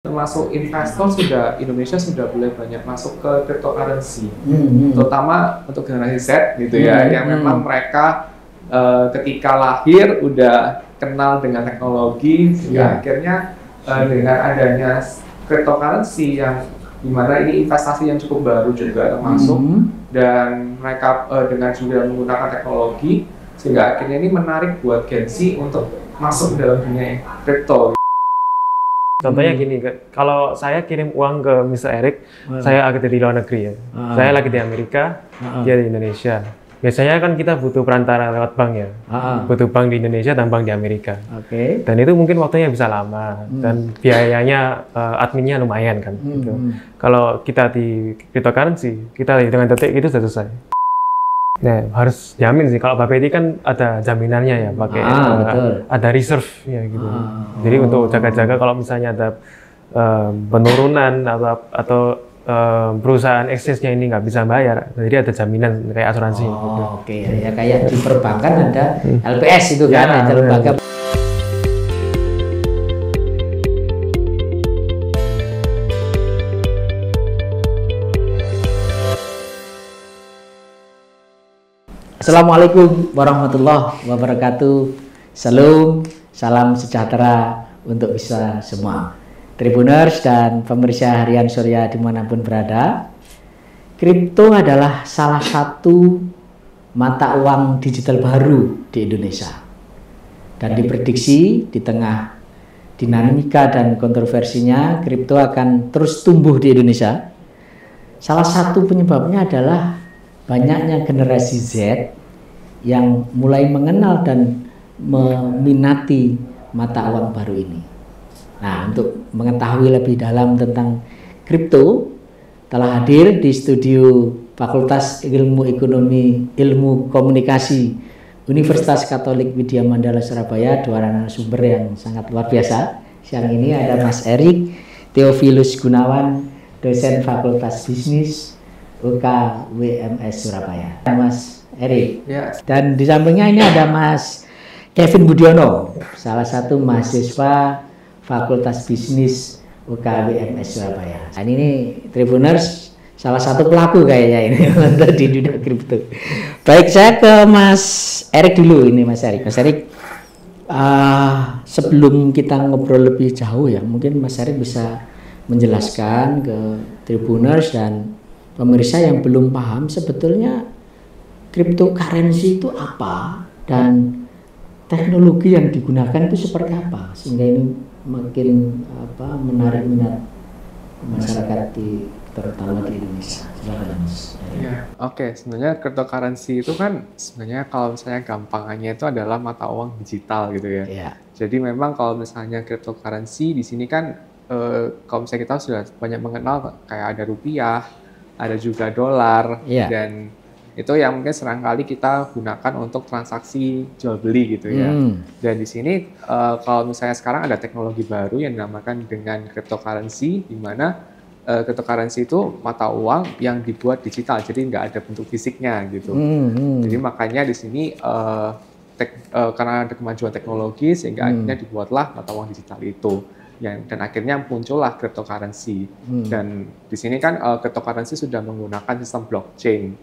Termasuk investor Indonesia sudah mulai banyak masuk ke cryptocurrency, terutama untuk generasi Z gitu ya, yang memang mereka ketika lahir udah kenal dengan teknologi, sehingga akhirnya dengan adanya cryptocurrency yang dimana ini investasi yang cukup baru juga termasuk, dan mereka dengan juga menggunakan teknologi, sehingga akhirnya ini menarik buat Gen Z untuk masuk dalam dunia kripto. Contohnya gini, kalau saya kirim uang ke Mr. Eric, saya agak di luar negeri ya. Saya lagi di Amerika, dia di Indonesia. Biasanya kan kita butuh perantara lewat bank ya. Butuh bank di Indonesia dan bank di Amerika. Dan itu mungkin waktunya bisa lama dan biayanya adminnya lumayan kan. Gitu. Kalau kita di cryptocurrency, kita dengan detik itu sudah selesai. Nah, harus jamin sih. Kalau Bapeti kan ada jaminannya ya, pakai ada reserve ya gitu. Jadi untuk jaga-jaga kalau misalnya ada penurunan atau perusahaan exchange-nya ini nggak bisa bayar, jadi ada jaminan kayak asuransi. Gitu. Oke, ya kayak di perbankan ada LPS itu kan, ada lembaga. Assalamualaikum warahmatullahi wabarakatuh. Salam sejahtera untuk kita semua, Tribuners dan pemirsa harian Surya dimanapun berada. Kripto adalah salah satu mata uang digital baru di Indonesia, dan diprediksi di tengah dinamika dan kontroversinya, kripto akan terus tumbuh di Indonesia. Salah satu penyebabnya adalah banyaknya generasi Z yang mulai mengenal dan meminati mata uang baru ini. Nah, untuk mengetahui lebih dalam tentang kripto, telah hadir di studio Fakultas Ilmu Ekonomi Ilmu Komunikasi Universitas Katolik Widya Mandala Surabaya, dua narasumber yang sangat luar biasa. Siang ini ada Mas Erik Theophilus Gunawan, dosen Fakultas Bisnis UKWMS Surabaya. Mas Erik. Dan di sampingnya ini ada Mas Kevin Budiono, salah satu mahasiswa Fakultas Bisnis UKWMS Surabaya. Dan ini Tribuners, salah satu pelaku kayaknya ini untuk di dunia kripto. Baik, saya ke Mas Erik dulu ini, Mas Erik. Mas Erik, sebelum kita ngobrol lebih jauh ya, mungkin Mas Erik bisa menjelaskan ke Tribuners dan pemirsa yang belum paham sebetulnya cryptocurrency itu apa dan teknologi yang digunakan itu seperti apa, sehingga ini makin menarik minat masyarakat terutama di Indonesia. Silakan, Mas. Oke, sebenarnya cryptocurrency itu kan sebenarnya kalau misalnya gampangannya itu adalah mata uang digital gitu ya. Jadi memang kalau misalnya cryptocurrency di sini kan kalau misalnya kita sudah banyak mengenal kayak ada rupiah, ada juga dolar, dan itu yang mungkin seringkali kita gunakan untuk transaksi jual beli gitu ya. Dan di sini kalau misalnya sekarang ada teknologi baru yang dinamakan dengan cryptocurrency, di mana cryptocurrency itu mata uang yang dibuat digital, jadi nggak ada bentuk fisiknya gitu. Jadi makanya di sini karena ada kemajuan teknologi sehingga akhirnya dibuatlah mata uang digital itu. Dan akhirnya muncullah cryptocurrency. Dan di sini kan cryptocurrency sudah menggunakan sistem blockchain.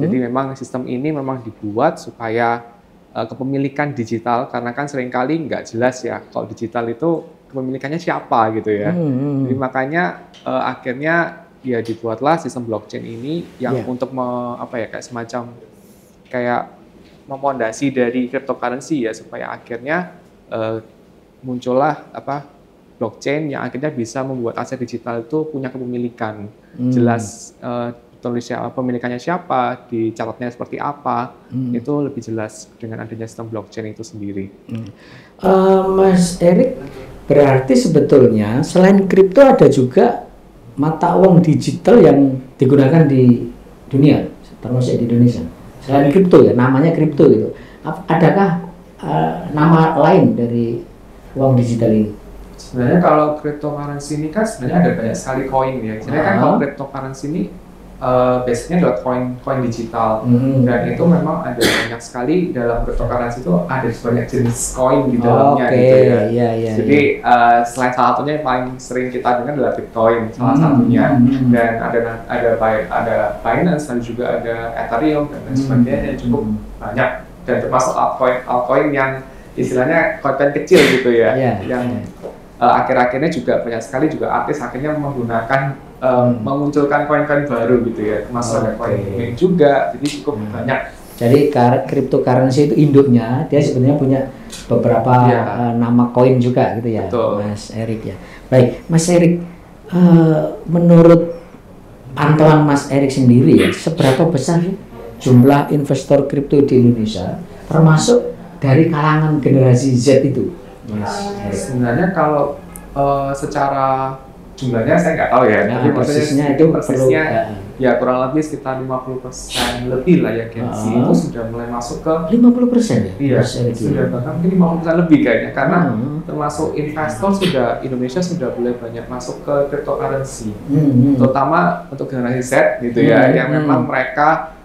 Jadi memang sistem ini memang dibuat supaya kepemilikan digital, karena kan seringkali nggak jelas ya kalau digital itu kepemilikannya siapa gitu ya. Jadi makanya akhirnya ya dibuatlah sistem blockchain ini yang untuk kayak semacam kayak memfondasi dari cryptocurrency ya, supaya akhirnya muncullah blockchain yang akhirnya bisa membuat aset digital itu punya kepemilikan jelas, tulisnya pemilikannya siapa, dicatatnya seperti apa, itu lebih jelas dengan adanya sistem blockchain itu sendiri. Mas Erik, berarti sebetulnya selain kripto ada juga mata uang digital yang digunakan di dunia, termasuk di Indonesia. Selain kripto ya, namanya kripto gitu. Adakah nama lain dari uang digital ini? Sebenarnya kalau cryptocurrency ini kan sebenarnya ada banyak sekali koin ya. Sebenarnya kan kalau cryptocurrency ini basicnya adalah koin digital, dan itu memang ada banyak sekali dalam cryptocurrency itu ada banyak jenis koin di dalamnya gitu ya. Jadi selain salah satunya yang paling sering kita dengar adalah Bitcoin salah satunya, dan ada Binance dan juga ada Ethereum dan lain sebagainya, cukup banyak, dan termasuk altcoin yang istilahnya koin kecil gitu ya, yang akhir-akhirnya juga banyak sekali juga artis akhirnya menggunakan memunculkan koin-koin baru gitu ya, termasuk ada koin meme juga, jadi cukup banyak. Jadi cryptocurrency itu induknya dia sebenarnya punya beberapa nama koin juga gitu ya. Betul. Mas Erik ya. Baik, Mas Erik, menurut pantauan Mas Erik sendiri ya, seberapa besar jumlah investor kripto di Indonesia, termasuk dari kalangan generasi Z itu, Mas Erik? Sebenarnya kalau secara jumlahnya saya nggak tahu ya, tapi maksudnya persisnya ya kurang lebih sekitar 50% lebih lah ya, Gen Z itu sudah mulai masuk ke 50% ya? Iya, sudah bahkan mungkin 50% lebih kayaknya, karena termasuk investor Indonesia sudah mulai banyak masuk ke cryptocurrency, terutama untuk generasi Z gitu ya, yang memang mereka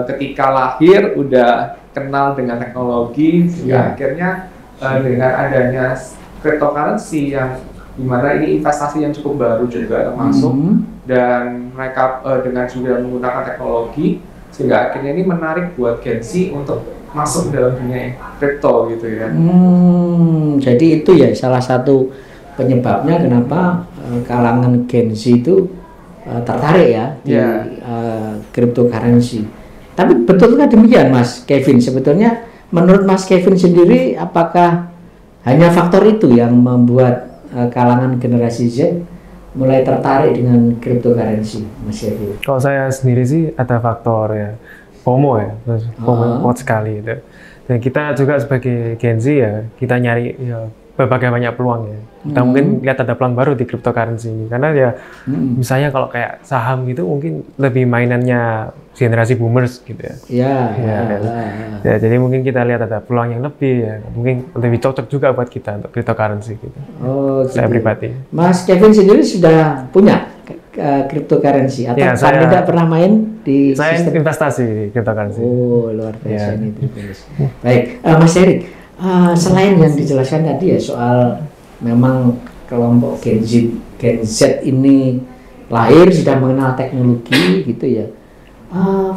ketika lahir udah kenal dengan teknologi, sehingga akhirnya dengan adanya cryptocurrency yang dimana ini investasi yang cukup baru juga termasuk, dan mereka dengan juga menggunakan teknologi, sehingga akhirnya ini menarik buat Gen Z untuk masuk dalam dunia kripto gitu ya. Jadi itu ya salah satu penyebabnya kenapa kalangan Gen Z itu tertarik ya di cryptocurrency. Tapi betulkah demikian, Mas Kevin? Sebetulnya menurut Mas Kevin sendiri, apakah hanya faktor itu yang membuat kalangan generasi Z mulai tertarik dengan cryptocurrency, Mas Kevin? Kalau saya sendiri sih ada faktor ya, FOMO ya, FOMO kuat sekali itu. Dan kita juga sebagai Gen Z ya, kita nyari ya, berbagai banyak peluang ya. Kita mungkin lihat ada peluang baru di cryptocurrency ini, karena ya misalnya kalau kayak saham gitu mungkin lebih mainannya generasi boomers gitu ya. Ya, jadi mungkin kita lihat ada peluang yang lebih ya, mungkin lebih cocok juga buat kita untuk cryptocurrency gitu. Saya pribadi. Mas Kevin sendiri sudah punya cryptocurrency atau tidak pernah main di saya sistem investasi di cryptocurrency. Luar biasa ini. Baik, Mas Erik, selain yang dijelaskan tadi ya soal memang kelompok Gen Z ini lahir sudah mengenal teknologi gitu ya,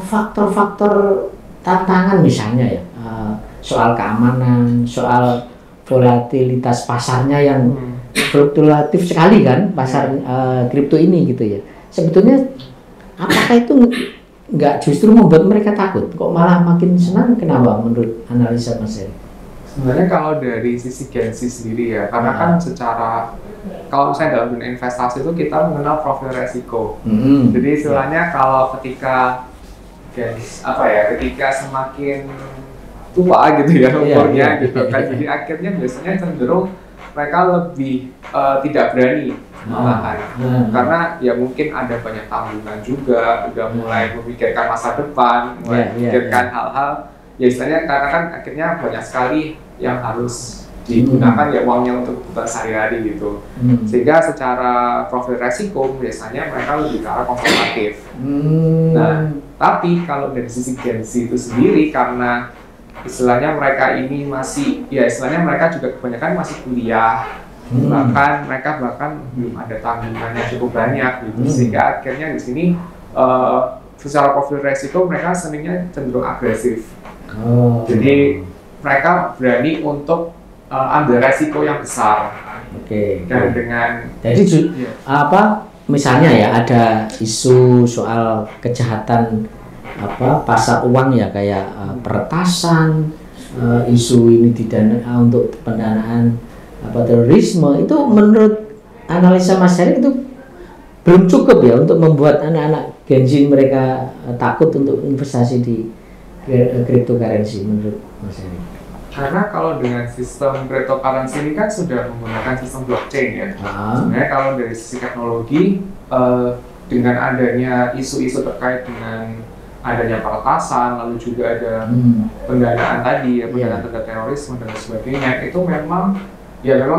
faktor-faktor tantangan misalnya ya, soal keamanan, soal volatilitas pasarnya yang fluktuatif sekali kan pasar kripto ini gitu ya. Sebetulnya apakah itu nggak justru membuat mereka takut, kok malah makin senang? Kenapa menurut analisa Mas Erik? Sebenarnya kalau dari sisi Gen Z sendiri ya, karena kan secara kalau misalnya dalam dunia investasi itu kita mengenal profil resiko. Jadi istilahnya kalau ketika ketika semakin tua gitu ya umurnya gitu kan, jadi akhirnya biasanya cenderung mereka lebih tidak berani malahan, karena ya mungkin ada banyak tanggungan juga, udah mulai memikirkan masa depan, mulai memikirkan hal-hal ya istilahnya, karena kan akhirnya banyak sekali yang harus digunakan ya uangnya untuk kebutuhan sehari-hari gitu, sehingga secara profil resiko biasanya mereka lebih ke arah konservatif. Nah, tapi kalau dari sisi Gen Z itu sendiri, karena istilahnya mereka ini masih ya istilahnya mereka juga kebanyakan masih kuliah, bahkan mereka belum ada tanggungannya cukup banyak gitu, sehingga akhirnya di sini secara profil resiko mereka senangnya cenderung agresif. Jadi mereka berani untuk ambil resiko yang besar. Dan dengan jadi misalnya ya ada isu soal kejahatan pasar uang ya, kayak peretasan, isu ini untuk pendanaan terorisme, itu menurut analisa Mas Erik itu belum cukup ya untuk membuat anak-anak Gen Z mereka takut untuk investasi di cryptocurrency menurut Mas Erik? Karena kalau dengan sistem cryptocurrency ini kan sudah menggunakan sistem blockchain ya. Sebenarnya kalau dari sisi teknologi, dengan adanya isu-isu terkait dengan adanya peretasan, lalu juga ada pendanaan tadi ya, pendanaan terhadap terorisme dan sebagainya, itu memang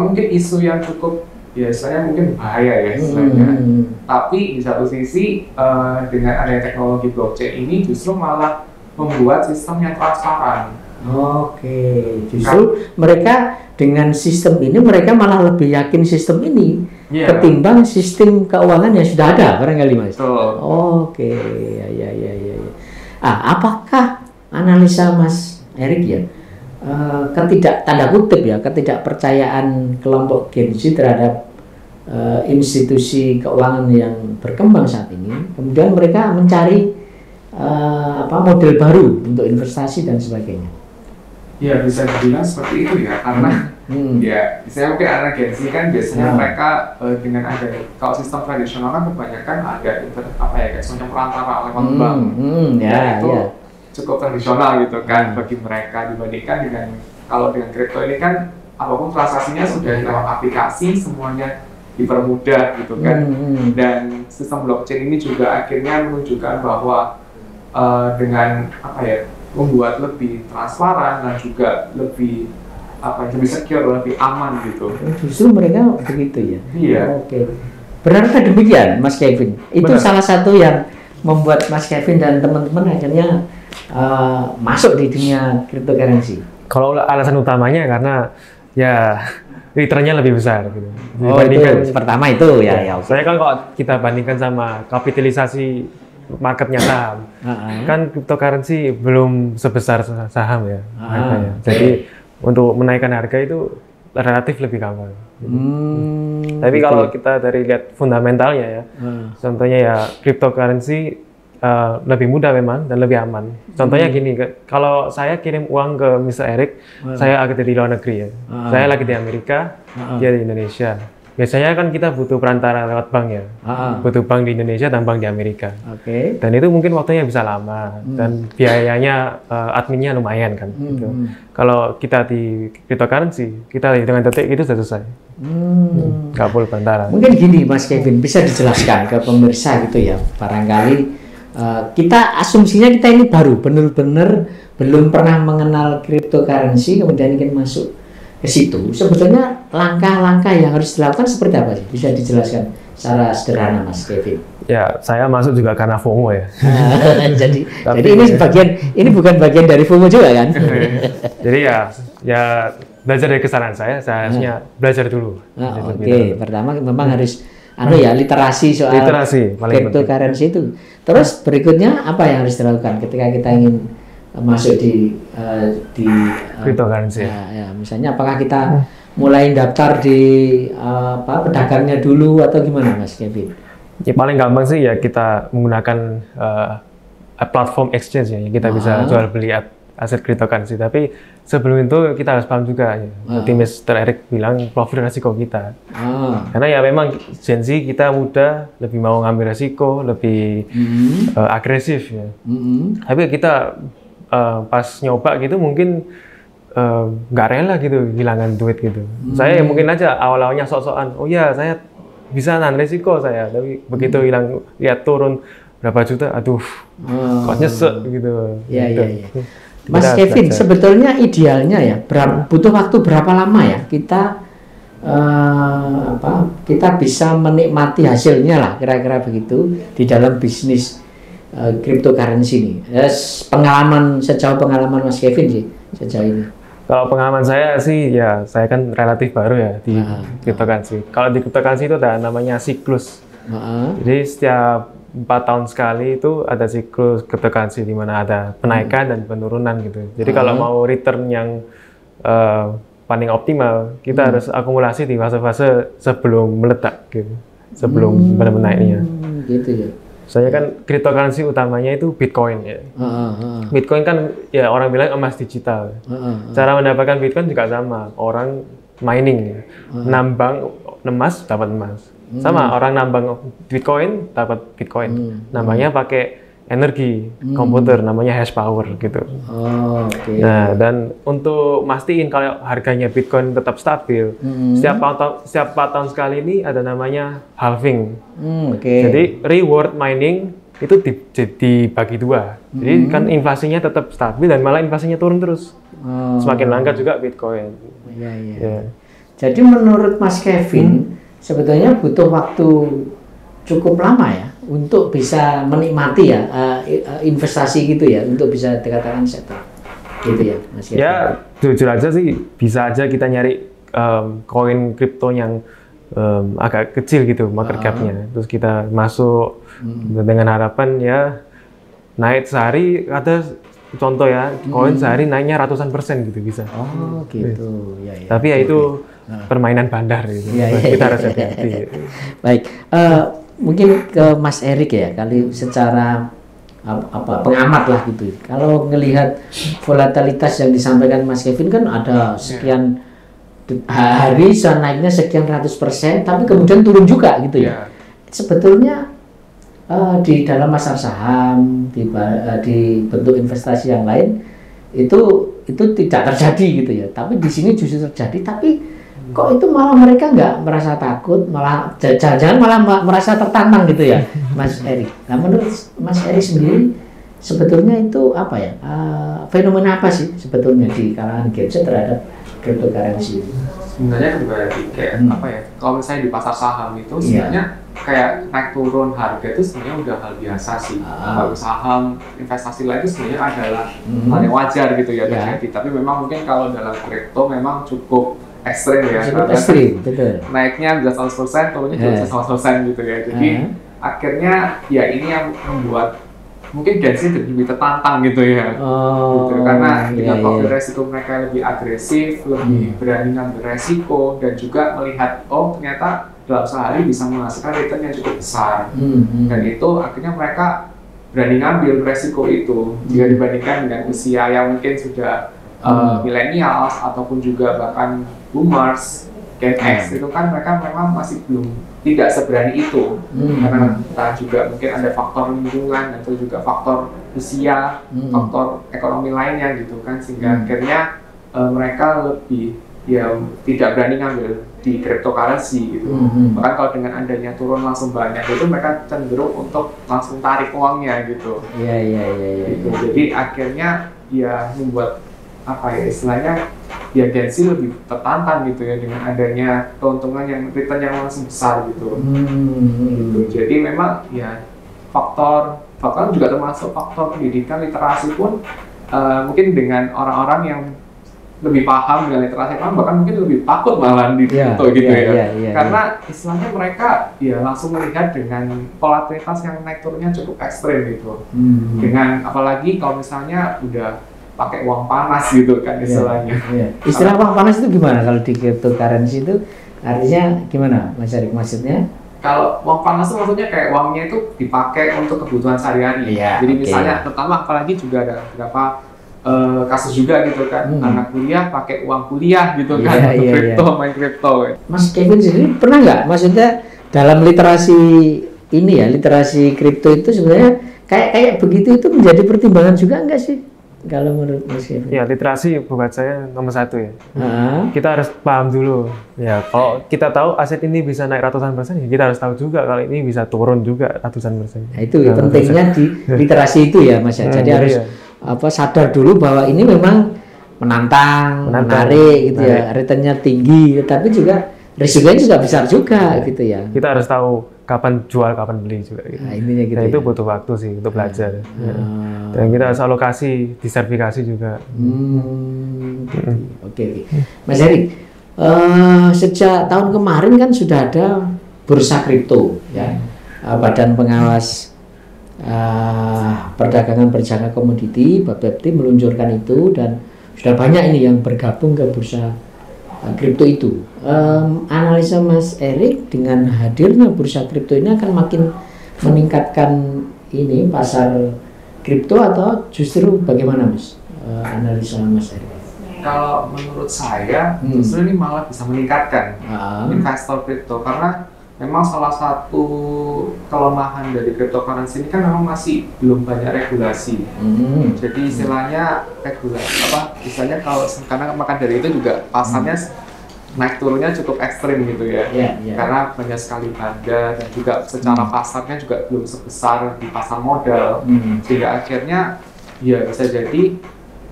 mungkin isu yang cukup biasanya mungkin bahaya ya istilahnya. Tapi di satu sisi dengan adanya teknologi blockchain ini justru malah membuat sistem yang transparan. Oke, justru mereka dengan sistem ini mereka malah lebih yakin sistem ini ketimbang sistem keuangan yang sudah ada barangkali Mas. Oke, ya. Apakah analisa Mas Erik ya ketidakpercayaan kelompok Gen Z terhadap institusi keuangan yang berkembang saat ini, kemudian mereka mencari model baru untuk investasi dan sebagainya? Ya bisa dibilang seperti itu ya, karena ya misalnya mungkin anak Gen Z kan biasanya mereka dengan ada kalau sistem tradisional kan kebanyakan ada kayak semacam perantara lewat bank, itu cukup tradisional gitu kan bagi mereka dibandingkan dengan kalau dengan kripto ini kan apapun transaksinya sudah lewat aplikasi, semuanya dipermudah gitu kan, dan sistem blockchain ini juga akhirnya menunjukkan bahwa dengan membuat lebih transparan dan juga lebih secure, lebih aman gitu. Justru mereka begitu ya. Iya. Oke. Benarkah demikian, Mas Kevin? Itu salah satu yang membuat Mas Kevin dan teman-teman akhirnya masuk di dunia cryptocurrency. Kalau alasan utamanya karena ya returnnya lebih besar gitu. Itu pertama itu ya. Saya kan kalau kita bandingkan sama kapitalisasi marketnya saham, kan cryptocurrency belum sebesar saham ya harganya. Jadi untuk menaikkan harga itu relatif lebih gampang. Tapi kalau kita dari lihat fundamentalnya ya, contohnya ya cryptocurrency lebih mudah memang dan lebih aman. Contohnya gini, kalau saya kirim uang ke Mr. Erik, saya agak di luar negeri ya. Saya lagi di Amerika, dia di Indonesia. Biasanya kan kita butuh perantara lewat bank ya, butuh bank di Indonesia dan bank di Amerika. Dan itu mungkin waktunya bisa lama dan biayanya adminnya lumayan kan. Gitu. Kalau kita di cryptocurrency, kita dengan detik itu sudah selesai. Nggak perlu perantara. Mungkin gini Mas Kevin, bisa dijelaskan ke pemirsa gitu ya, barangkali kita asumsinya kita ini baru benar-benar belum pernah mengenal cryptocurrency, kemudian ingin masuk ke situ. Sebetulnya langkah-langkah yang harus dilakukan seperti apa sih? Bisa dijelaskan secara sederhana, Mas Kevin? Ya, saya masuk juga karena FOMO ya. jadi ini bukan bagian dari FOMO juga kan? Jadi ya belajar dari kesalahan saya harusnya belajar dulu. Oke. Pertama memang harus literasi soal cryptocurrency itu. Terus berikutnya apa yang harus dilakukan ketika kita ingin masuk di cryptocurrency? Misalnya apakah kita mulai daftar di pedagangnya dulu atau gimana, Mas Kevin? Ya paling gampang sih ya kita menggunakan platform exchange ya, kita bisa jual beli aset cryptocurrency. Tapi sebelum itu kita harus paham juga ya. Seperti Mr. Erik bilang, profil resiko kita. Karena ya memang Gen Z kita muda, lebih mau ngambil resiko, lebih agresif ya. Tapi kita pas nyoba gitu mungkin nggak rela gitu hilangkan duit gitu. Saya mungkin aja awal-awalnya sok-sokan, oh ya saya bisa nahan resiko saya, tapi begitu lihat turun berapa juta, aduh kok nyesek gitu. Iya. Mas Kevin, sebetulnya idealnya ya butuh waktu berapa lama ya kita bisa menikmati hasilnya lah, kira-kira begitu di dalam bisnis cryptocurrency ini. Sejauh pengalaman Mas Kevin sih sejauh ini. Kalau pengalaman saya sih ya saya kan relatif baru ya di cryptocurrency. Kalau di cryptocurrency itu ada namanya siklus. Jadi setiap 4 tahun sekali itu ada siklus cryptocurrency di mana ada penaikan dan penurunan gitu. Jadi kalau mau return yang paling optimal, kita harus akumulasi di fase-fase sebelum meledak gitu. Sebelum benar-benar naiknya. Gitu ya. Soalnya kan cryptocurrency utamanya itu Bitcoin ya. Bitcoin kan ya orang bilang emas digital. Cara mendapatkan Bitcoin juga sama. Orang mining, nambang emas dapat emas. Sama orang nambang Bitcoin dapat Bitcoin. Nambangnya pakai energi komputer, namanya hash power gitu. Nah, dan untuk mastiin kalau harganya Bitcoin tetap stabil, setiap 4 tahun sekali ini ada namanya halving. Jadi reward mining itu dibagi 2. Jadi kan inflasinya tetap stabil dan malah inflasinya turun terus. Semakin langka juga Bitcoin. Iya. Jadi menurut Mas Kevin, sebetulnya butuh waktu cukup lama ya untuk bisa menikmati ya investasi gitu ya, untuk bisa dikatakan settle gitu ya Mas Kevin. Ya jujur aja sih bisa aja kita nyari koin kripto yang agak kecil gitu market capnya, terus kita masuk dengan harapan ya naik sehari, ada contoh ya koin sehari naiknya ratusan persen gitu bisa. Oh gitu ya, ya. Tapi ya itu permainan bandar gitu. Kita harus hati-hati. Baik, mungkin ke Mas Erik ya, kali secara pengamat lah gitu. Kalau ngelihat volatilitas yang disampaikan Mas Kevin kan ada sekian hari naiknya sekian ratus persen, tapi kemudian turun juga gitu ya. Sebetulnya di dalam pasar saham, di bentuk investasi yang lain itu tidak terjadi gitu ya. Tapi di sini justru terjadi. Tapi kok itu malah mereka nggak merasa takut, malah jangan-jangan malah merasa tertantang gitu ya, Mas Erik. Nah, menurut Mas Erik sendiri sebetulnya itu apa ya, fenomena apa sih sebetulnya di kalangan gadget terhadap cryptocurrency? Sebenarnya kembali kayak apa ya, kalau misalnya di pasar saham itu sebenarnya kayak naik turun harga itu sebenarnya udah hal biasa sih. Kalau saham investasi lain itu sebenarnya adalah hal yang wajar gitu ya terjadi. Tapi memang mungkin kalau dalam kripto memang cukup ekstrim ya. Cukup ekstrim, betul. Naiknya bisa 100%, turunnya juga bisa 100% gitu ya. Jadi akhirnya ya ini yang membuat mungkin Genshin lebih tertantang gitu ya, gitu. Karena dengan profil resiko mereka lebih agresif, lebih berani ngambil resiko, dan juga melihat ternyata dalam sehari bisa menghasilkan return yang cukup besar, dan itu akhirnya mereka berani ngambil resiko itu jika dibandingkan dengan usia yang mungkin sudah millennials ataupun juga bahkan boomers, Gen X itu kan mereka memang masih belum tidak seberani itu, karena entah juga mungkin ada faktor lingkungan atau juga faktor usia, faktor ekonomi lainnya gitu kan, sehingga akhirnya mereka lebih ya tidak berani ngambil di cryptocurrency gitu. Bahkan kalau dengan adanya turun langsung banyak itu mereka cenderung untuk langsung tarik uangnya gitu. Gitu. Jadi akhirnya ya membuat apa ya istilahnya ya Genshin lebih tertantang gitu ya dengan adanya keuntungan yang return yang langsung besar gitu. Gitu. Jadi memang ya faktor juga termasuk faktor pendidikan, literasi pun mungkin dengan orang-orang yang lebih paham dengan literasi bahkan mungkin lebih takut malah di kripto gitu ya. Karena istilahnya mereka ya langsung melihat dengan volatilitas yang naik turunnya cukup ekstrim gitu. Dengan apalagi kalau misalnya udah pakai uang panas gitu kan istilahnya. Istilah uang panas itu gimana kalau di cryptocurrency itu artinya gimana Mas Erik maksudnya? Kalau uang panas itu maksudnya kayak uangnya itu dipakai untuk kebutuhan sehari-hari. Jadi misalnya pertama apalagi juga ada beberapa kasus juga gitu kan, anak kuliah pakai uang kuliah gitu kan, kripto, main kripto. Mas Kevin sendiri pernah nggak, maksudnya dalam literasi ini ya, literasi kripto itu sebenarnya kayak begitu itu menjadi pertimbangan juga nggak sih? Kalau menurut Mas Kevin? Ya, literasi buat saya nomor satu ya. Kita harus paham dulu. Ya, kalau kita tahu aset ini bisa naik ratusan persen, ya kita harus tahu juga kalau ini bisa turun juga ratusan persen. Nah, itu pentingnya di literasi itu ya, Mas ya. Jadi harus sadar dulu bahwa ini memang menantang, menarik gitu ya, returnnya tinggi, tapi juga risikonya juga besar juga gitu ya. Kita harus tahu kapan jual, kapan beli juga gitu. Nah, intinya gitu. Nah, itu butuh waktu sih untuk belajar. Dan kita harus alokasi, disertifikasi juga. Oke. Mas Erik, sejak tahun kemarin kan sudah ada bursa kripto ya. Badan Pengawas Perdagangan Berjangka Komoditi (BAPEPT) meluncurkan itu, dan sudah banyak ini yang bergabung ke bursa kripto itu. Analisa Mas Erik dengan hadirnya bursa kripto ini akan makin meningkatkan ini pasar kripto atau justru bagaimana Mas? Analisa Mas Erik? Kalau menurut saya justru ini malah bisa meningkatkan investor kripto, karena memang salah satu kelemahan dari cryptocurrency ini kan memang masih belum banyak regulasi. Jadi istilahnya istilahnya kalau karena makan dari itu juga pasarnya naik turunnya cukup ekstrim gitu ya. Karena banyak sekali banda dan juga secara pasarnya juga belum sebesar di pasar modal. Sehingga akhirnya ya bisa jadi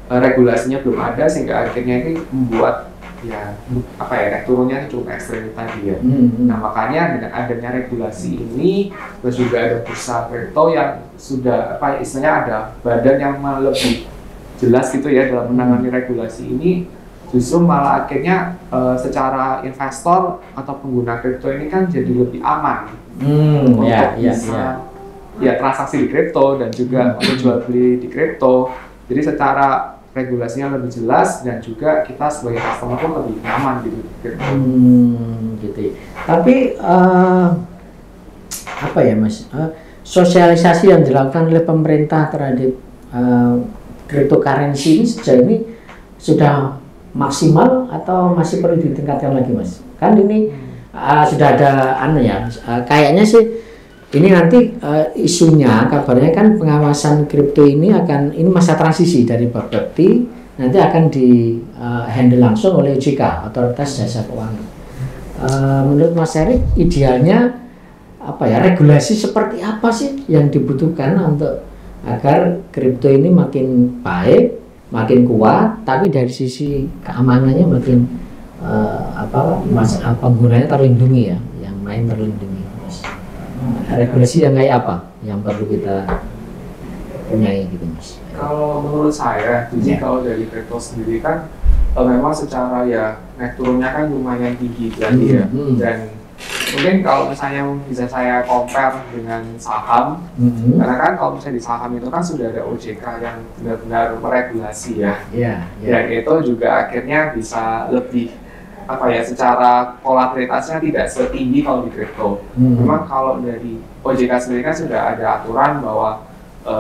regulasinya belum ada, sehingga akhirnya ini membuat ya apa ya naik turunnya cukup ekstrim tadi ya. Nah makanya dengan adanya regulasi ini, terus juga ada bursa kripto yang sudah apa istilahnya ada badan yang lebih jelas gitu ya dalam menangani regulasi ini, justru malah akhirnya secara investor atau pengguna kripto ini kan jadi lebih aman untuk bisa transaksi di kripto dan juga untuk jual beli di kripto. Jadi secara regulasinya lebih jelas dan juga kita sebagai customer pun lebih nyaman gitu. Gitu. Tapi apa ya Mas? Sosialisasi yang dilakukan oleh pemerintah terhadap cryptocurrency ini sejauh ini sudah maksimal atau masih perlu ditingkatkan lagi Mas? Kan ini sudah ada kayaknya sih ini nanti isunya kabarnya kan pengawasan kripto ini ini masa transisi dari Bapepti nanti akan di handle langsung oleh OJK, Otoritas Jasa Keuangan. Menurut Mas Erik idealnya apa ya, regulasi seperti apa sih yang dibutuhkan untuk agar kripto ini makin baik, makin kuat, tapi dari sisi keamanannya makin penggunanya terlindungi ya, yang lain terlindungi. Regulasi yang kayak apa yang perlu kita punyai gitu Mas? Kalau menurut saya, jadi kalau dari kripto sendiri kan memang secara ya naik turunnya kan lumayan tinggi jadi ya, dan mungkin kalau misalnya bisa saya compare dengan saham, karena kan kalau misalnya di saham itu kan sudah ada OJK yang benar-benar meregulasi ya, dan itu juga akhirnya bisa lebih secara volatilitasnya tidak setinggi kalau di kripto. Memang kalau dari OJK sendiri kan sudah ada aturan bahwa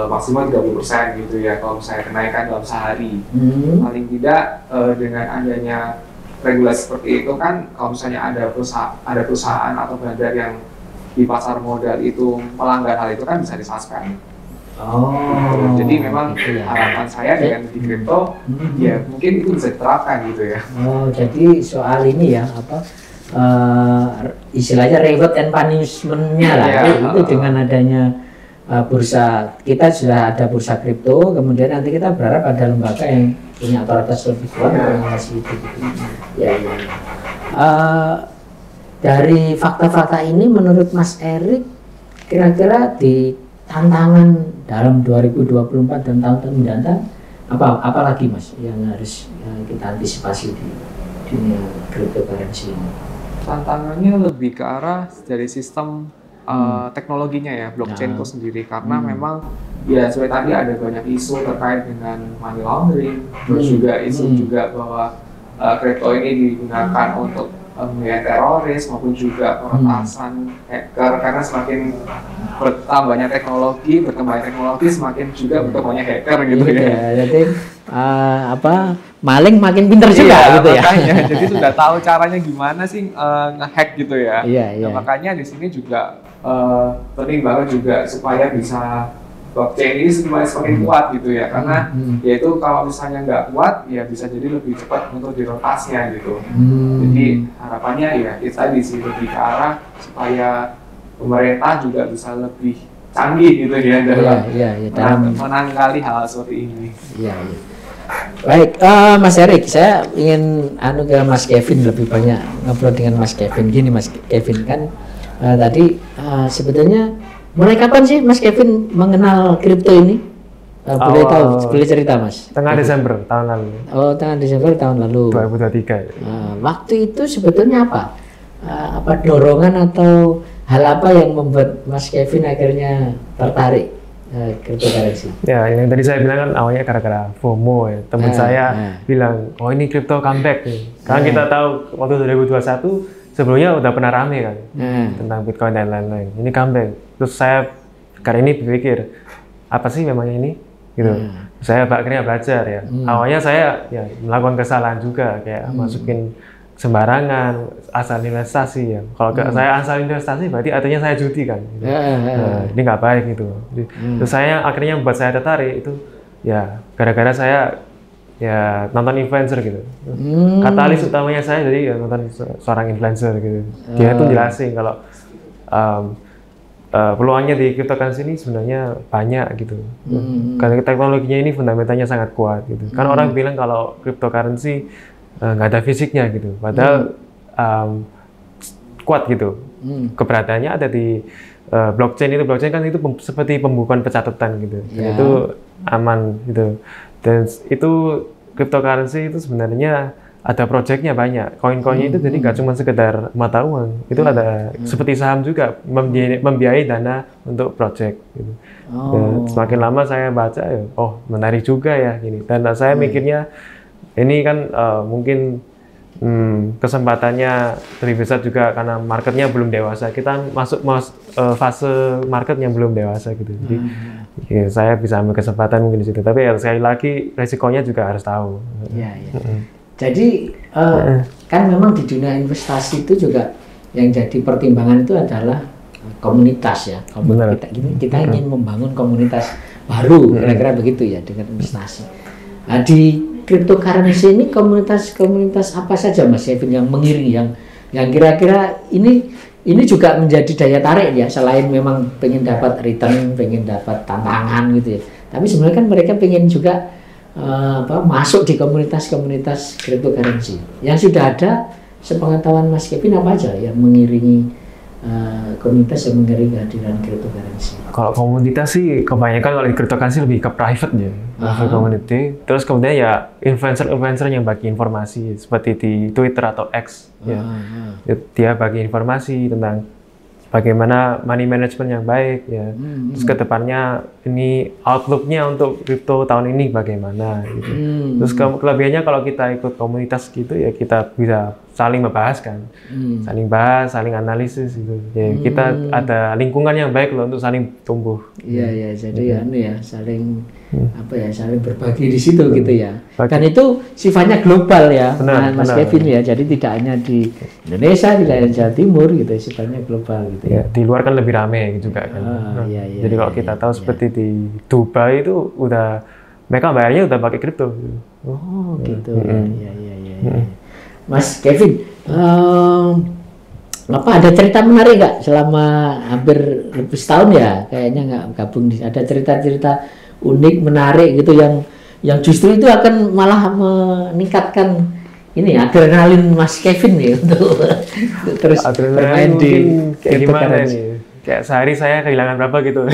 maksimal 30% gitu ya kalau misalnya kenaikan dalam sehari. Paling tidak dengan adanya regulasi seperti itu kan, kalau misalnya ada perusahaan atau bandar yang di pasar modal itu melanggar hal itu kan bisa disuspend. Jadi memang harapan saya dengan di kripto ya mungkin itu bisa diterapkan gitu ya. Jadi soal ini ya istilahnya reward and punishment-nya lah itu dengan adanya bursa, kita sudah ada bursa kripto, kemudian nanti kita berharap ada lembaga yang punya otoritas lebih kuat mengawasi itu. Dari fakta-fakta ini menurut Mas Erik kira-kira di tantangan dalam 2024 dan tahun-tahun mendatang apa lagi Mas yang harus kita antisipasi di dunia cryptocurrency ini? Tantangannya lebih ke arah dari sistem teknologinya ya, blockchain itu sendiri, karena memang ya seperti tadi ada banyak isu terkait dengan money laundering, terus juga isu juga bahwa kripto ini digunakan untuk teroris maupun juga peretasan hacker, karena semakin bertambahnya teknologi, semakin juga bertambahnya hacker gitu ya. Jadi maling makin pintar juga gitu makanya, ya. Jadi sudah tahu caranya gimana sih nge-hack gitu ya. Nah, makanya di sini juga penting banget juga supaya bisa blockchain ini semakin kuat gitu ya, karena yaitu kalau misalnya nggak kuat ya bisa jadi lebih cepat untuk dirotasinya gitu. Jadi harapannya ya kita di sini lebih ke arah supaya pemerintah juga bisa lebih canggih gitu ya dalam menangani hal seperti ini. Baik, Mas Erik, saya ingin ke Mas Kevin lebih banyak ngobrol dengan Mas Kevin. Gini Mas Kevin kan tadi sebetulnya mulai kapan sih Mas Kevin mengenal kripto ini? Boleh cerita Mas? Tengah Desember tahun lalu. Tengah Desember tahun lalu. 2023. Waktu itu sebetulnya apa? Apa dorongan atau hal apa yang membuat Mas Kevin akhirnya tertarik cryptocurrency? Ya, yang tadi saya bilang kan awalnya gara-gara FOMO ya. Teman saya bilang, oh ini crypto comeback nih. Karena kita tahu waktu 2021 sebelumnya udah pernah rame kan tentang Bitcoin dan lain-lain. Ini comeback. Terus saya kali ini berpikir apa sih memangnya ini? Gitu. Saya akhirnya belajar ya. Awalnya saya ya melakukan kesalahan juga kayak masukin sembarangan asal investasi ya. Kalau saya asal investasi berarti artinya saya judi kan. Gitu. Ini nggak baik gitu. Terus saya akhirnya membuat saya tertarik itu ya gara-gara saya ya nonton influencer gitu. Katalis utamanya saya jadi ya nonton seorang influencer gitu. Dia tuh jelasin kalau peluangnya di cryptocurrency ini sebenarnya banyak gitu. Karena teknologinya ini fundamentalnya sangat kuat gitu. Kan orang bilang kalau cryptocurrency nggak ada fisiknya gitu. Padahal kuat gitu. Keberadaannya ada di blockchain itu. Blockchain kan itu seperti pembukuan pencatatan gitu. Dan itu aman gitu. Dan itu cryptocurrency itu sebenarnya ada projectnya banyak. Koin-koinnya itu jadi nggak cuma sekedar mata uang. Itu ada seperti saham juga, membiayai dana untuk project gitu. Dan semakin lama saya baca ya, oh menarik juga ya gini. Dan saya mikirnya ini kan mungkin kesempatannya lebih besar juga karena marketnya belum dewasa. Kita masuk fase market yang belum dewasa gitu. Jadi ya, saya bisa ambil kesempatan mungkin di situ. Tapi ya, sekali lagi resikonya juga harus tahu. Iya, iya. Jadi kan memang di dunia investasi itu juga yang jadi pertimbangan itu adalah komunitas ya. Kita ingin membangun komunitas baru, kira-kira begitu ya dengan investasi. Nah, di cryptocurrency ini komunitas apa saja Mas Kevin yang mengiringi, yang kira-kira ini juga menjadi daya tarik ya, selain memang pengen dapat return, pengen dapat tantangan gitu ya. Tapi sebenarnya kan mereka pengen juga masuk di komunitas-komunitas cryptocurrency. Yang sudah ada sepengetahuan Mas Kevin apa aja yang mengiringi komunitas yang mengiringi kehadiran cryptocurrency? Kalau komunitas sih kebanyakan kalau di cryptocurrency lebih ke private ya, private community. Terus kemudian ya influencer yang bagi informasi seperti di Twitter atau X ya. Dia bagi informasi tentang bagaimana money management yang baik ya. Terus kedepannya ini outlook-nya untuk crypto tahun ini bagaimana gitu. Terus kelebihannya kalau kita ikut komunitas gitu ya kita bisa saling membahas kan, saling bahas, saling analisis gitu. Ya, kita ada lingkungan yang baik loh untuk saling tumbuh. Iya, jadi saling saling berbagi di situ gitu ya. Dan itu sifatnya global ya, Mas Kevin ya. Jadi tidak hanya di Indonesia, tidak hanya Jawa Timur gitu, sifatnya global gitu ya. Di luar kan lebih ramai juga kan. Jadi kalau kita tahu seperti di Dubai itu udah mereka bayarnya udah pakai kripto. Oh gitu. Iya. Mas Kevin, ada cerita menarik nggak selama hampir lebih setahun ya kayaknya nggak gabung ada cerita-cerita unik menarik gitu yang justru itu akan malah meningkatkan ini adrenalin Mas Kevin ya untuk terus bermain di gimana nih? Kayak sehari saya kehilangan berapa gitu.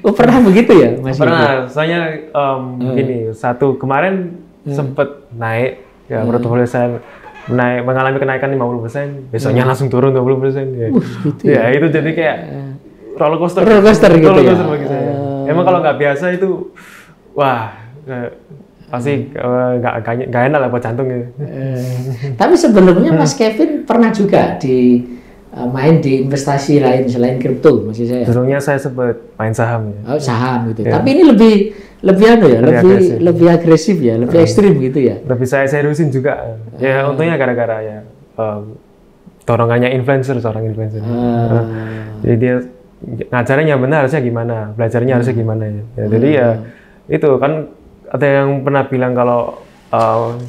Oh pernah begitu ya Mas? Pernah, soalnya gini kemarin sempet naik. Ya, portofolio saya mengalami kenaikan 50%, besoknya langsung turun 20%. Ya. Gitu ya, itu jadi kayak roller coaster gitu ya. Bagi saya. Emang kalau nggak biasa itu, wah, pasti nggak enak lah buat jantung gitu. Tapi sebelumnya Mas Kevin pernah juga main di investasi lain selain kripto, maksud saya. Sebelumnya saya sempat main saham. Ya. Oh, saham gitu. Ya. Tapi ini lebih agresif ya, lebih ekstrim gitu ya. Lebih saya seriusin juga. Ya untungnya gara-gara ya dorongannya seorang influencer. Jadi dia ngajarnya benar harusnya gimana, belajarnya harusnya gimana ya. Jadi ya itu kan ada yang pernah bilang kalau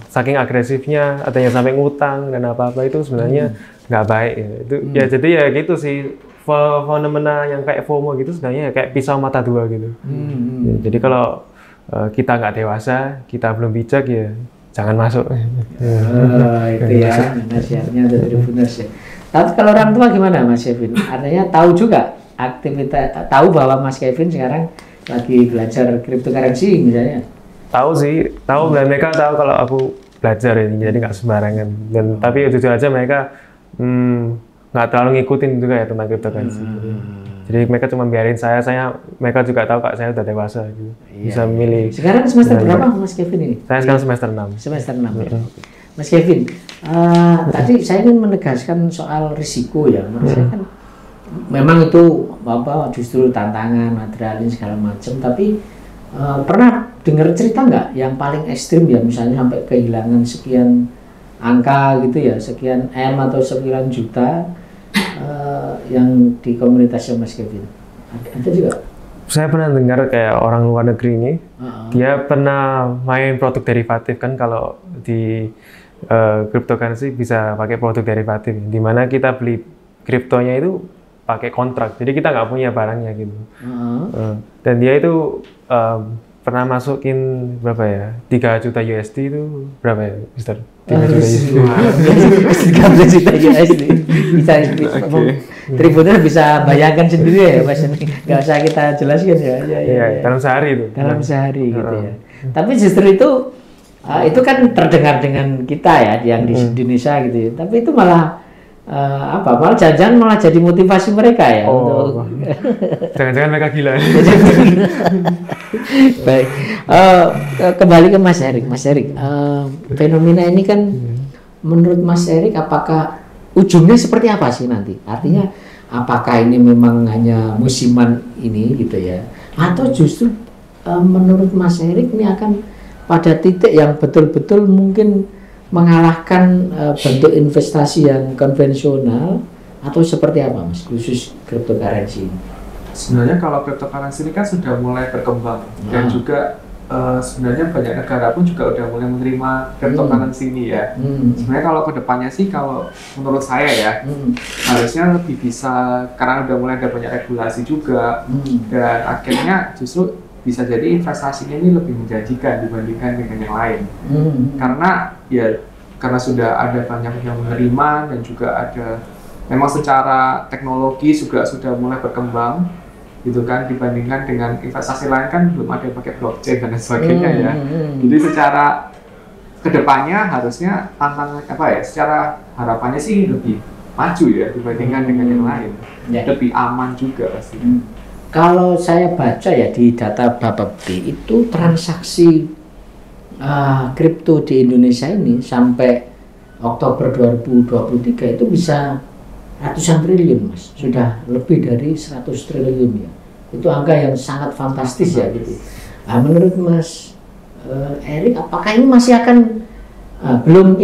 saking agresifnya ada yang sampai ngutang dan apa-apa itu sebenarnya nggak baik ya. Itu ya jadi ya gitu sih fenomena yang kayak FOMO gitu sebenarnya kayak pisau mata dua gitu. Ya, jadi kalau kita nggak dewasa, kita belum bijak ya jangan masuk. Itu ya nasihatnya dari benar sih. Tapi kalau orang tua gimana Mas Kevin? Artinya tahu juga tahu bahwa Mas Kevin sekarang lagi belajar cryptocurrency misalnya? Tahu dan mereka tahu kalau aku belajar ini jadi nggak sembarangan. Dan tapi jujur aja mereka nggak terlalu ngikutin juga ya tentang cryptocurrency. Jadi mereka cuma biarin mereka juga tahu kak saya udah dewasa gitu. Bisa milih. Sekarang semester berapa Mas Kevin ini? Saya sekarang semester 6. Semester 6 ya. Mas Kevin, tadi saya ingin menegaskan soal risiko ya. Maksudnya kan memang itu justru tantangan, adrenalin segala macam, tapi pernah dengar cerita nggak yang paling ekstrim ya, misalnya sampai kehilangan sekian angka gitu ya, sekian M atau sekian juta yang di komunitasnya Mas Kevin? Ada juga? Saya pernah dengar kayak orang luar negeri ini, dia pernah main produk derivatif kan kalau di cryptocurrency bisa pakai produk derivatif, di mana kita beli kriptonya itu pakai kontrak, jadi kita nggak punya barangnya gitu. Dan dia itu pernah masukin berapa ya? 3 juta USD itu berapa ya, Mister? 3 juta USD. 13 juta USD. Bisa Tribuners bisa bayangkan sendiri ya, Mas. Nggak usah kita jelaskan ya. Iya, dalam sehari itu. Dalam sehari gitu ya. Tapi justru itu kan terdengar dengan kita ya yang di Indonesia gitu ya. Tapi itu malah malah jangan-jangan malah jadi motivasi mereka ya untuk jangan-jangan mereka gila. Baik, kembali ke Mas Erik. Mas Erik, fenomena ini kan menurut Mas Erik apakah ujungnya seperti apa sih nanti? Artinya apakah ini memang hanya musiman ini gitu ya, atau justru menurut Mas Erik ini akan pada titik yang betul-betul mungkin mengalahkan bentuk investasi yang konvensional, atau seperti apa Mas khusus cryptocurrency ini? Sebenarnya kalau cryptocurrency ini kan sudah mulai berkembang dan juga sebenarnya banyak negara pun juga udah mulai menerima cryptocurrency ini ya. Sebenarnya kalau kedepannya sih kalau menurut saya ya harusnya lebih bisa, karena udah mulai ada banyak regulasi juga dan akhirnya justru bisa jadi investasinya ini lebih menjanjikan dibandingkan dengan yang lain. Karena sudah ada banyak yang menerima dan juga ada memang secara teknologi juga sudah mulai berkembang gitu kan, dibandingkan dengan investasi lain kan belum ada yang pakai blockchain dan sebagainya ya. Jadi secara kedepannya harusnya secara harapannya sih lebih maju ya dibandingkan dengan yang lain, lebih aman juga pasti. Kalau saya baca ya di data Bapepti itu transaksi kripto di Indonesia ini sampai Oktober 2023 itu bisa ratusan triliun Mas, sudah lebih dari 100 triliun ya. Itu angka yang sangat fantastis ya gitu. Menurut Mas Erik, apakah ini masih akan belum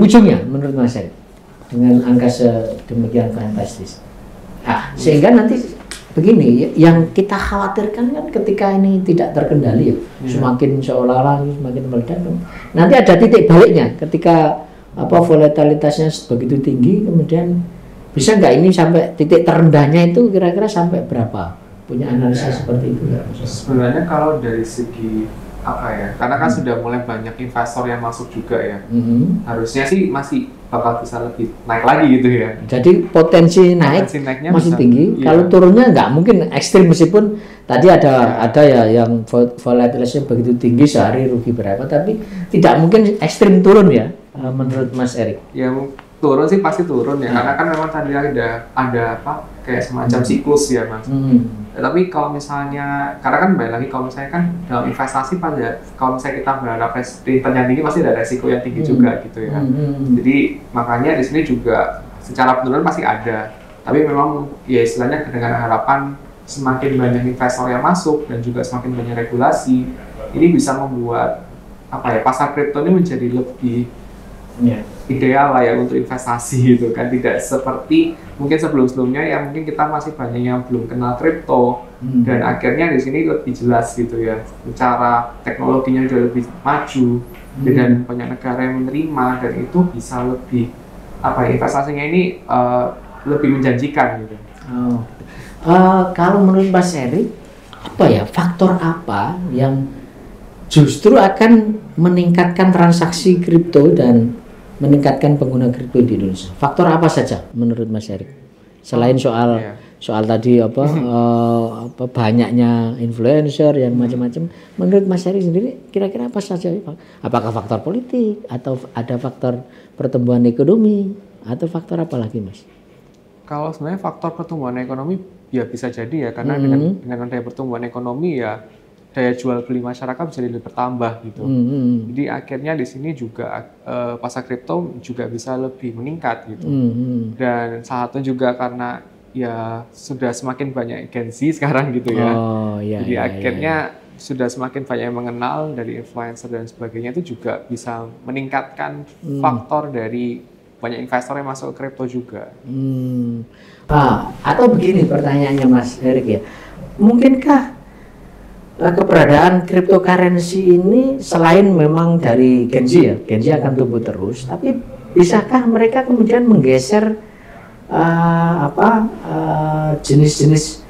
ujungnya menurut Mas Erik dengan angka sedemikian fantastis? Sehingga nanti begini, yang kita khawatirkan kan ketika ini tidak terkendali ya, semakin seolah-olah semakin meledak. Nanti ada titik baliknya ketika volatilitasnya begitu tinggi, kemudian bisa nggak ini sampai titik terendahnya itu kira-kira sampai berapa? Punya analisa seperti itu ya? Sebenarnya kalau dari segi karena kan sudah mulai banyak investor yang masuk juga ya, harusnya sih masih bakal bisa lebih naik lagi gitu ya. Jadi potensi naiknya masih tinggi. Iya. Kalau turunnya nggak mungkin ekstrim, meskipun tadi ada ya yang volatilitasnya begitu tinggi sehari rugi berapa, tapi tidak mungkin ekstrim turun ya menurut Mas Erik. Ya turun sih pasti turun ya, karena kan memang tadi ada kayak semacam siklus ya Mas. Tapi kalau misalnya, karena kan balik lagi kalau misalnya kan dalam investasi kalau misalnya kita berharap returnnya tinggi pasti ada resiko yang tinggi juga gitu ya. Jadi makanya di sini juga secara penurunan pasti ada. Tapi memang ya istilahnya dengan harapan semakin banyak investor yang masuk dan juga semakin banyak regulasi, ini bisa membuat pasar kripto ini menjadi lebih ideal lah ya untuk investasi gitu kan, tidak seperti mungkin sebelum-sebelumnya yang mungkin kita masih banyak yang belum kenal kripto dan akhirnya di sini lebih jelas gitu ya, secara teknologinya juga lebih maju dan banyak negara yang menerima dan itu bisa lebih investasinya ini lebih menjanjikan gitu. Kalau menurut Mas Erik faktor apa yang justru akan meningkatkan transaksi kripto dan meningkatkan pengguna kripto di Indonesia? Faktor apa saja menurut Mas Erik? Selain soal tadi banyaknya influencer yang macam-macam, menurut Mas Erik sendiri kira-kira apa saja? Apakah faktor politik atau ada faktor pertumbuhan ekonomi atau faktor apa lagi Mas? Kalau sebenarnya faktor pertumbuhan ekonomi ya bisa jadi ya, karena dengan daya pertumbuhan ekonomi ya daya jual beli masyarakat bisa lebih bertambah gitu. Jadi akhirnya di sini juga pasar kripto juga bisa lebih meningkat gitu. Dan salah satu juga karena ya sudah semakin banyak Gen Z sekarang gitu ya. Jadi akhirnya sudah semakin banyak yang mengenal dari influencer dan sebagainya, itu juga bisa meningkatkan faktor dari banyak investor yang masuk ke kripto juga. Atau begini pertanyaannya Mas Erik ya, mungkinkah keberadaan cryptocurrency ini selain memang dari Gen Z ya, Gen Z akan tumbuh terus, tapi bisakah mereka kemudian menggeser jenis-jenis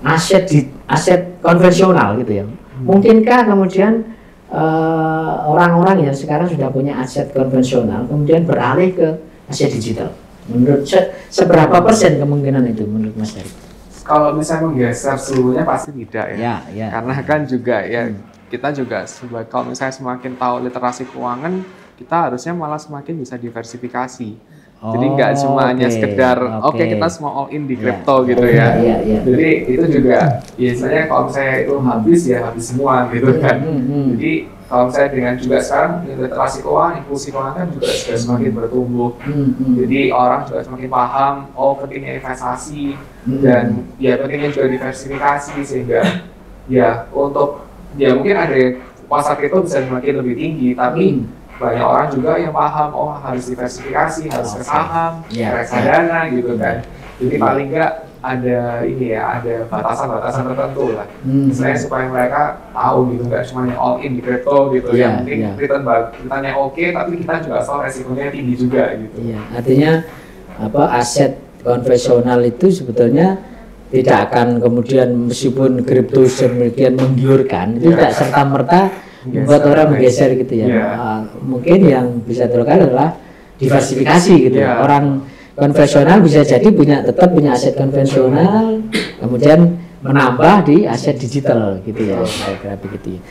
aset konvensional gitu ya, Mungkinkah kemudian orang-orang yang sekarang sudah punya aset konvensional kemudian beralih ke aset digital? Menurut seberapa persen kemungkinan itu menurut Mas Erik? Kalau misalnya menggeser seluruhnya pasti tidak ya. Ya. Karena kan juga ya kita juga kalau misalnya semakin tahu literasi keuangan, kita harusnya malah semakin bisa diversifikasi. Jadi nggak cuma hanya sekedar oke, kita semua all in di kripto gitu ya. Jadi itu juga biasanya kalau misalnya itu habis ya habis semua gitu kan. Jadi kalau misalnya dengan juga sekarang literasi keuangan, inklusi keuangan kan juga sudah semakin bertumbuh. Jadi orang juga semakin paham pentingnya investasi dan ya pentingnya juga diversifikasi sehingga ya untuk ya mungkin ada pasar kripto bisa semakin lebih tinggi tapi banyak orang juga yang paham harus diversifikasi, harus ke saham, reksadana gitu kan. Jadi paling nggak ada ada batasan-batasan tertentu lah. Misalnya supaya mereka tahu gitu, nggak cuma yang all in di crypto gitu. Yang penting returnnya oke, tapi kita juga soal resikonya tinggi juga gitu. Artinya aset konvensional itu sebetulnya tidak akan kemudian meskipun kripto sedemikian menggiurkan itu tidak serta-merta membuat orang bergeser gitu ya. Mungkin yang bisa dilakukan adalah diversifikasi gitu. Orang konvensional bisa jadi tetap punya aset konvensional, kemudian menambah di aset digital gitu ya. Kira-kira begitu.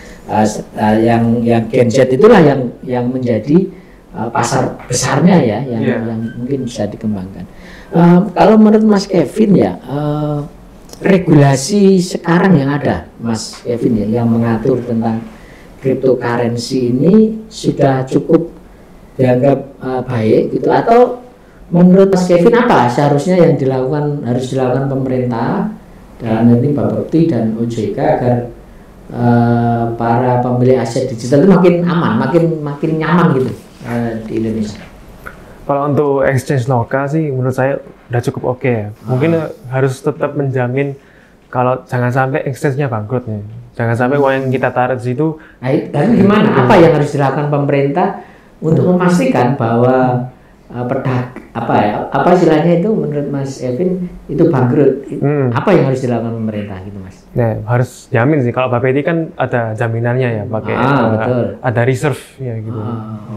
Yang Gen Z itulah yang menjadi pasar besarnya ya, yang mungkin bisa dikembangkan. Kalau menurut Mas Kevin ya, regulasi sekarang yang ada, Mas Kevin ya, yang mengatur tentang cryptocurrency ini sudah cukup dianggap baik gitu, atau menurut Mas Kevin apa seharusnya yang harus dilakukan pemerintah dalam ini Bapepti dan OJK agar para pemilik aset digital itu makin aman, makin nyaman gitu di Indonesia? Kalau untuk exchange lokal sih menurut saya udah cukup oke ya. Mungkin harus tetap menjamin kalau jangan sampai exchange-nya bangkrut nih. Jangan sampai uang yang kita taruh di situ. Lalu gimana? Apa yang harus dilakukan pemerintah untuk memastikan bahwa apa istilahnya itu menurut Mas Evin itu bangkrut? Apa yang harus dilakukan pemerintah gitu Mas? Nah, harus jamin sih. Kalau Bapepti kan ada jaminannya ya, pakai ada reserve ya gitu.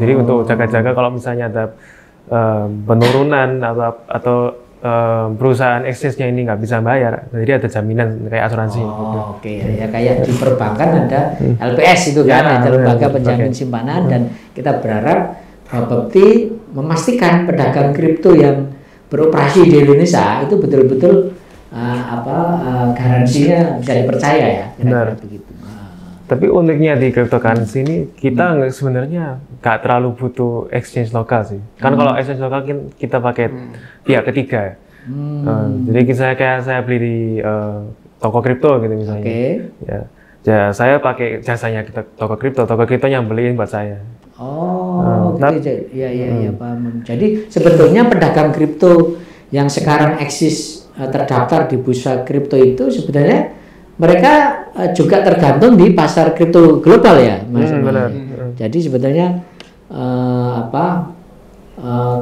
Jadi untuk jaga-jaga kalau misalnya ada penurunan atau perusahaan exchange-nya ini nggak bisa bayar, jadi ada jaminan kayak asuransi. Ya kayak di perbankan ada LPS itu kan, ada lembaga penjamin simpanan, dan kita berharap Bapepti memastikan pedagang kripto yang beroperasi di Indonesia itu betul-betul garansinya bisa dipercaya ya. Benar. Begitu. Tapi uniknya di cryptocurrency ini kita sebenarnya nggak terlalu butuh exchange lokal sih. Kan kalau exchange lokal kita pakai pihak ketiga. Jadi saya beli di toko kripto gitu misalnya. Ya saya pakai jasanya toko kripto yang beliin buat saya. Iya paham. Jadi sebetulnya pedagang kripto yang sekarang eksis terdaftar di bursa kripto itu sebenarnya mereka juga tergantung di pasar kripto global ya, Mas. Benar. Jadi sebetulnya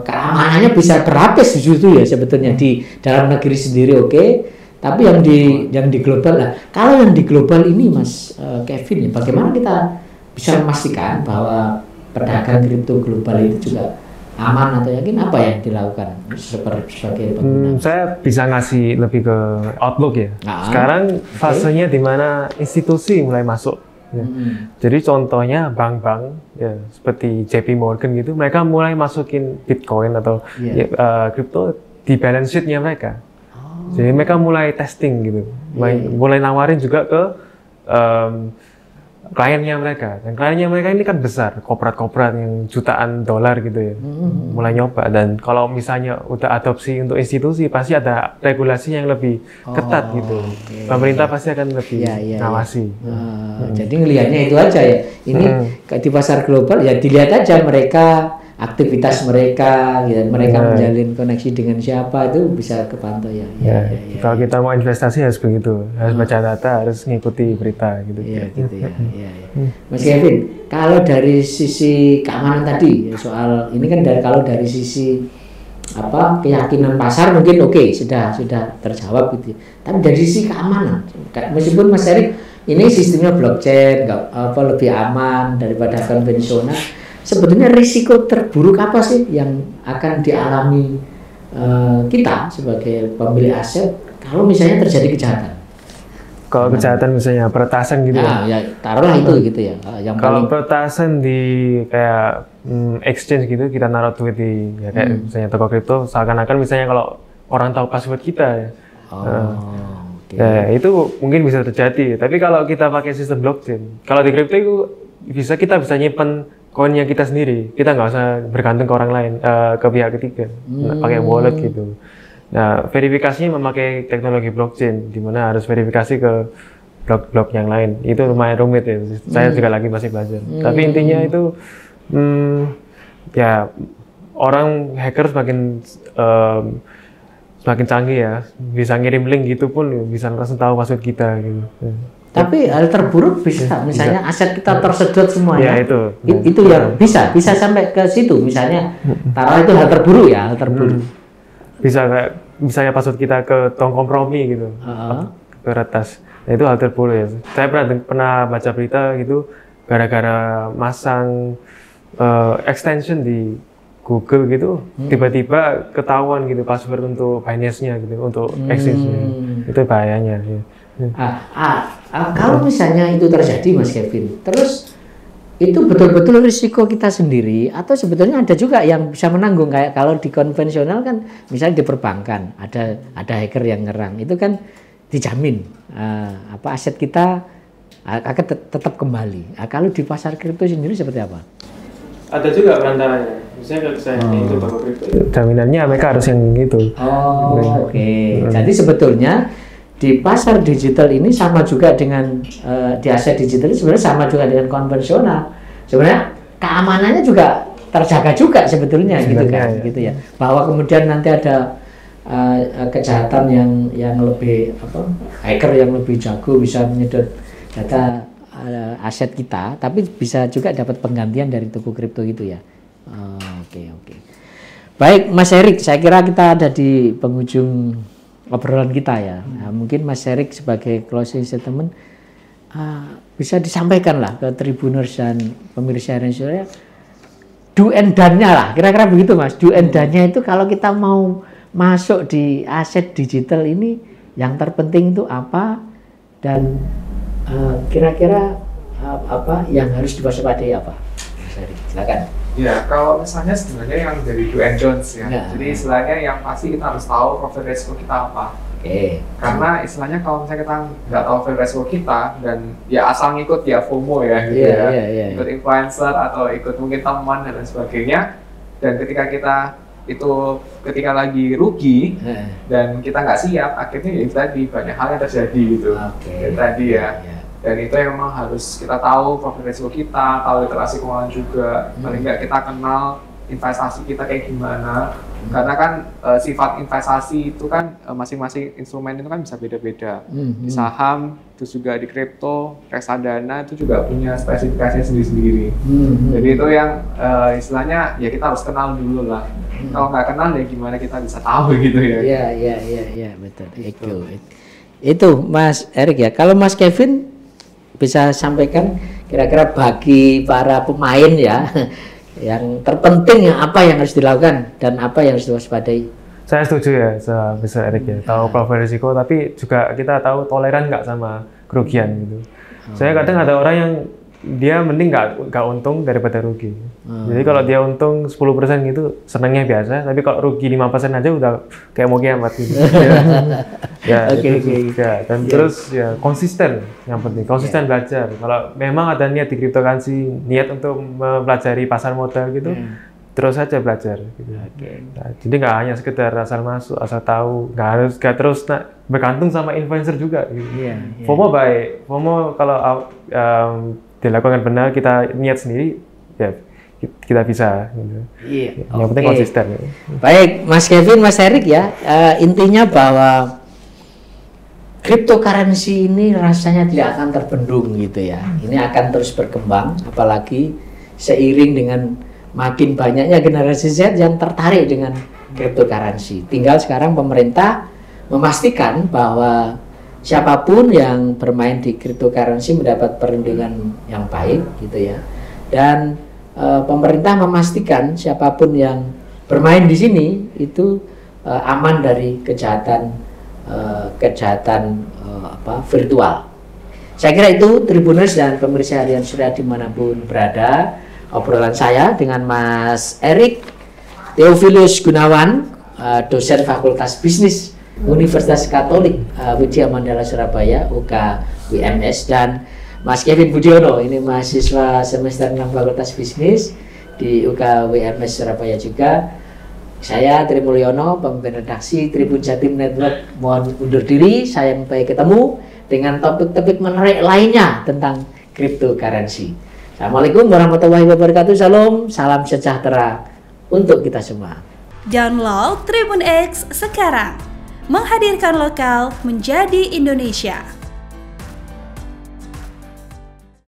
keamanannya bisa berlapis justru ya sebetulnya di dalam negeri sendiri tapi yang di global lah. Kalau yang di global ini Mas Kevin, bagaimana kita bisa memastikan bahwa pedagang kripto global itu juga aman atau yakin? Apa yang dilakukan sebagai pengguna? Saya bisa ngasih lebih ke outlook ya. Sekarang fasenya di mana institusi mulai masuk. Ya. Jadi contohnya bank-bank ya, seperti JP Morgan gitu, mereka mulai masukin Bitcoin atau kripto di balance sheet-nya mereka. Jadi mereka mulai testing gitu, mulai nawarin juga ke kliennya mereka, dan kliennya mereka ini kan besar, korporat yang jutaan dolar gitu ya, mulai nyoba. Dan kalau misalnya udah adopsi untuk institusi, pasti ada regulasi yang lebih ketat gitu. Pemerintah pasti akan lebih ngawasi. Jadi ngelihatnya itu aja ya, ini di pasar global ya dilihat aja mereka, aktivitas mereka, ya, mereka menjalin koneksi dengan siapa itu bisa kepantau ya. Kalau kita mau investasi harus begitu, harus baca data, harus ngikuti berita gitu. Mas Kevin, kalau dari sisi keamanan tadi soal ini kan kalau dari sisi keyakinan pasar mungkin sudah terjawab gitu. Tapi dari sisi keamanan, meskipun Mas Erik ini sistemnya blockchain, lebih aman daripada konvensional. Sebetulnya risiko terburuk apa sih yang akan dialami kita sebagai pemilik aset kalau misalnya terjadi kejahatan? Kalau kejahatan misalnya peretasan gitu ya taruhlah itu gitu ya. Yang kalau peretasan di kayak exchange gitu, kita naruh duit di ya kayak misalnya toko kripto, seakan-akan misalnya kalau orang tahu password kita ya. Ya, itu mungkin bisa terjadi. Tapi kalau kita pakai sistem blockchain, kalau di kripto itu kita bisa nyimpen koinnya kita sendiri. Kita nggak usah bergantung ke orang lain, ke pihak ketiga, pakai wallet gitu. Nah, verifikasinya memakai teknologi blockchain, di mana harus verifikasi ke blok-blok yang lain. Itu lumayan rumit ya. Saya juga lagi masih belajar. Tapi intinya itu, ya orang hacker semakin canggih ya, bisa ngirim link gitu pun bisa langsung tahu password kita gitu. Tapi hal terburuk bisa, misalnya aset kita tersedot semua ya. Itu yang bisa sampai ke situ, misalnya taruh itu hal terburuk ya, hal terburuk. Bisa kayak misalnya password kita ke tong kompromi gitu, ke retas. Nah, itu hal terburuk ya. Saya pernah baca berita gitu, gara-gara masang extension di Google gitu, tiba-tiba ketahuan gitu password untuk Binance-nya gitu, untuk exchange-nya. Itu bahayanya. Ya. Kalau misalnya itu terjadi, Mas Kevin, terus itu betul-betul risiko kita sendiri atau sebetulnya ada juga yang bisa menanggung, kayak kalau di konvensional kan misalnya di perbankan ada hacker yang nyerang, itu kan dijamin aset kita akan tetap kembali. Kalau di pasar kripto sendiri seperti apa? Ada juga perantaranya. Misalnya kalau saya itu toko kripto, jaminannya mereka harus yang gitu. Oke. Jadi sebetulnya di pasar digital ini sama juga dengan di aset digital ini sebenarnya sama juga dengan konvensional. Sebenarnya keamanannya juga terjaga juga sebetulnya gitu kan, gitu ya. Bahwa kemudian nanti ada kejahatan yang lebih hacker yang lebih jago bisa menyedot data aset kita, tapi bisa juga dapat penggantian dari toko kripto gitu ya. Oke. Baik, Mas Erik, saya kira kita ada di penghujung obrolan kita ya. Nah, mungkin Mas Erik sebagai closing statement bisa disampaikan lah ke Tribuners dan pemirsa Indonesia, do and done-nya lah, kira-kira begitu Mas. Do and done-nya itu kalau kita mau masuk di aset digital ini, yang terpenting itu apa, dan kira-kira apa yang harus diwaspadai apa? Mas Erik, silakan. Ya, kalau misalnya sebenarnya yang dari do and don'ts ya. Jadi istilahnya yang pasti kita harus tahu profil resiko kita apa. Karena istilahnya kalau misalnya kita nggak tahu profil resiko kita dan ya asal ngikut ya FOMO ya gitu ikut influencer atau ikut mungkin teman dan lain sebagainya, dan ketika lagi rugi dan kita nggak siap, akhirnya ya tadi banyak hal yang terjadi gitu. Tadi ya. Dan itu yang memang harus kita tahu profil resiko kita, tahu literasi keuangan juga. Paling nggak kita kenal investasi kita kayak gimana. Karena kan sifat investasi itu kan masing-masing instrumen itu kan bisa beda-beda. Di saham, terus juga di kripto, reksadana itu juga punya spesifikasinya sendiri-sendiri. Jadi itu yang istilahnya ya kita harus kenal dulu lah. Kalau nggak kenal ya gimana kita bisa tahu gitu ya. Iya, betul. Itu Mas Erik ya. Kalau Mas Kevin bisa sampaikan kira-kira bagi para pemain ya, yang terpenting apa yang harus dilakukan dan apa yang harus diwaspadai. Saya setuju ya, Mr. Erik ya, tahu profil risiko, tapi juga kita tahu toleran nggak sama kerugian gitu. Saya kadang ada orang yang dia mending nggak untung daripada rugi. Jadi kalau dia untung 10% gitu senangnya biasa, tapi kalau rugi 5% aja udah kayak mau kiamat gitu. Terus ya konsisten, yang penting konsisten belajar. Kalau memang ada niat di cryptocurrency, niat untuk mempelajari pasar modal gitu, terus saja belajar gitu. Nah, jadi nggak hanya sekedar asal masuk, asal tahu, nggak terus bergantung sama influencer juga gitu. FOMO baik, FOMO kalau dilakukan benar, kita niat sendiri ya kita bisa gitu. Yang penting konsisten. Baik, Mas Kevin, Mas Erik ya, intinya bahwa cryptocurrency ini rasanya tidak akan terbendung gitu ya. Ini akan terus berkembang, apalagi seiring dengan makin banyaknya generasi Z yang tertarik dengan cryptocurrency. Tinggal sekarang pemerintah memastikan bahwa siapapun yang bermain di cryptocurrency mendapat perlindungan yang baik gitu ya. Dan pemerintah memastikan siapapun yang bermain di sini itu aman dari kejahatan virtual. Saya kira itu Tribuners dan pemirsa harian Surya dimanapun berada, obrolan saya dengan Mas Erik Theophilus Gunawan, dosen Fakultas Bisnis Universitas Katolik Widya Mandala Surabaya UK WMS, dan Mas Kevin Budiono, ini mahasiswa semester 6 Fakultas Bisnis di UK WMS Surabaya juga. Saya Tri Mulyono, pemimpin redaksi Tribun Jatim Network, mohon undur diri. Saya sampai ketemu dengan topik-topik menarik lainnya tentang cryptocurrency. Assalamualaikum warahmatullahi wabarakatuh. Salam sejahtera untuk kita semua. Download Tribun X sekarang, menghadirkan lokal menjadi Indonesia.